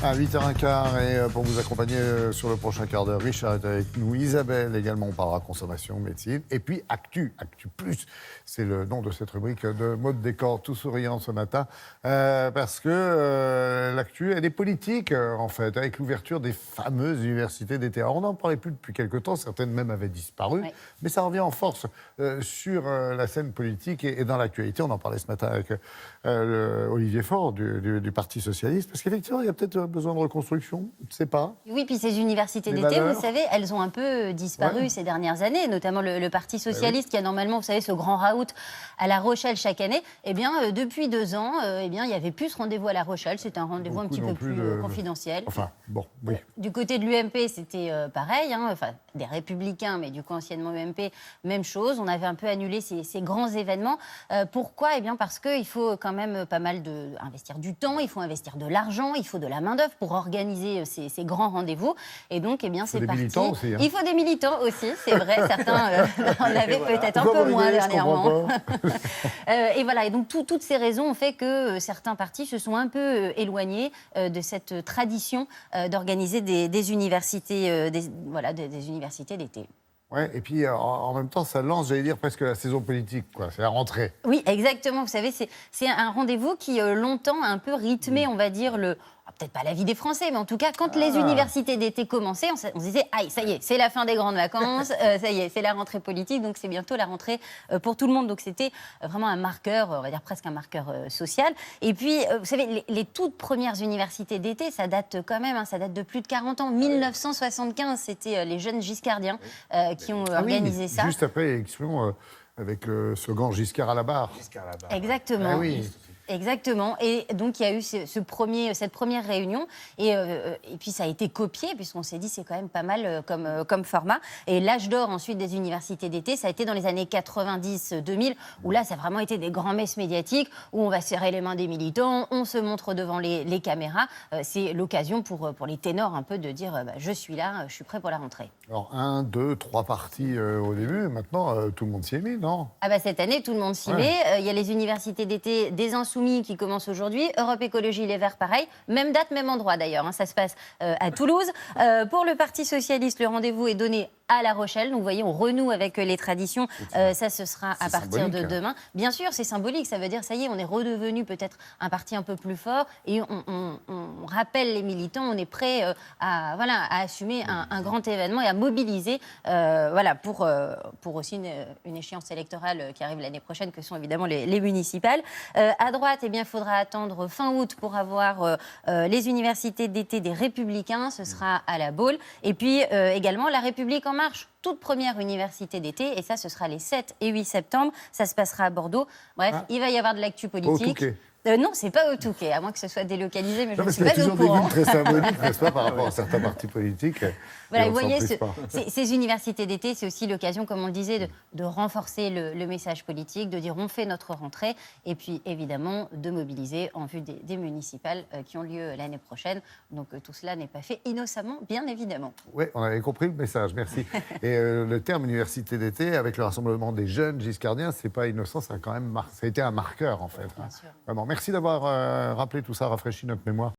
À 8h15 et pour vous accompagner sur le prochain quart d'heure, Richard est avec nous, Isabelle également, on parlera consommation, médecine, et puis Actu Plus, c'est le nom de cette rubrique de mode décor tout souriant ce matin, parce que l'actu, elle est politique en fait, avec l'ouverture des fameuses universités d'été. Alors on n'en parlait plus depuis quelque temps, certaines même avaient disparu, oui. Mais ça revient en force sur la scène politique et dans l'actualité. On en parlait ce matin avec Olivier Faure du Parti Socialiste, parce qu'effectivement il y a peut-être besoin de reconstruction, je ne sais pas. Oui, puis ces universités d'été, vous savez, elles ont un peu disparu ces dernières années, notamment le Parti Socialiste qui a normalement, vous savez, ce grand raout à La Rochelle chaque année. Eh bien, depuis 2 ans, eh bien, il n'y avait plus ce rendez-vous à La Rochelle. C'était un rendez-vous un petit peu plus confidentiel. Enfin, bon, oui. Du côté de l'UMP, c'était pareil, enfin, des Républicains, mais du coup, anciennement UMP, même chose. On avait un peu annulé ces grands événements. Pourquoi ? Eh bien, parce qu'il faut quand même pas mal investir du temps, il faut investir de l'argent, il faut de la main-d'œuvre pour organiser ces grands rendez-vous. Et donc, eh bien, c'est parti. Aussi, hein. Il faut des militants aussi, c'est vrai. Certains en avaient peut-être un peu moins dernièrement. Et voilà. Et donc, toutes ces raisons ont fait que certains partis se sont un peu éloignés de cette tradition d'organiser des universités, des universités d'été. Ouais, et puis en même temps, ça lance, j'allais dire, presque la saison politique, quoi. C'est la rentrée. Oui, exactement. Vous savez, c'est un rendez-vous qui longtemps a un peu rythmé, on va dire, peut-être pas la vie des Français, mais en tout cas, quand les universités d'été commençaient, on se disait « Aïe, ça y est, c'est la fin des grandes vacances, ça y est, c'est la rentrée politique, donc c'est bientôt la rentrée pour tout le monde. » Donc c'était vraiment un marqueur, on va dire presque un marqueur social. Et puis, vous savez, les toutes premières universités d'été, ça date quand même, ça date de plus de 40 ans. 1975, c'était les jeunes giscardiens qui ont organisé ça. Juste après l'élection, avec le slogan « Giscard à la barre ». Exactement. Ah oui. Exactement. Et donc, il y a eu cette première réunion. Et puis, ça a été copié, puisqu'on s'est dit c'est quand même pas mal comme format. Et l'âge d'or, ensuite, des universités d'été, ça a été dans les années 90-2000, où là, ça a vraiment été des grands messes médiatiques, où on va serrer les mains des militants, on se montre devant les caméras. C'est l'occasion pour les ténors, un peu, de dire je suis là, je suis prêt pour la rentrée. Alors, 1, 2, 3 parties au début. Maintenant, tout le monde s'y est mis, non ? Cette année, tout le monde s'y met. Il y a les universités d'été des Insoumis qui commence aujourd'hui. Europe Écologie Les Verts, pareil. Même date, même endroit d'ailleurs. Ça se passe à Toulouse. Pour le Parti Socialiste, le rendez-vous est donné à La Rochelle. Donc, vous voyez, on renoue avec les traditions. Ça, ce sera à partir de demain. Bien sûr, c'est symbolique. Ça veut dire, ça y est, on est redevenu peut-être un parti un peu plus fort. Et on rappelle les militants. On est prêt à assumer un grand événement et à mobiliser pour aussi une échéance électorale qui arrive l'année prochaine, que sont évidemment les municipales. À droite, eh bien, il faudra attendre fin août pour avoir les universités d'été des Républicains. Ce sera à la Baule. Et puis également la République en marche. Toute première université d'été. Et ça, ce sera les 7 et 8 septembre. Ça se passera à Bordeaux. Bref, il va y avoir de l'actu politique. Non, c'est pas au Touquet, à moins que ce soit délocalisé, mais je ne suis pas au courant. Il y a toujours des villes très symboliques, n'est-ce pas, par rapport à certains partis politiques. Voilà, vous voyez, ces universités d'été, c'est aussi l'occasion, comme on le disait, de renforcer le message politique, de dire on fait notre rentrée, et puis évidemment de mobiliser en vue des municipales qui ont lieu l'année prochaine. Donc tout cela n'est pas fait innocemment, bien évidemment. Oui, on avait compris le message, merci. Et le terme université d'été, avec le rassemblement des jeunes giscardiens, c'est pas innocent, ça a quand même ça a été un marqueur en fait. Bien sûr. Vraiment. Merci d'avoir rappelé tout ça, rafraîchi notre mémoire.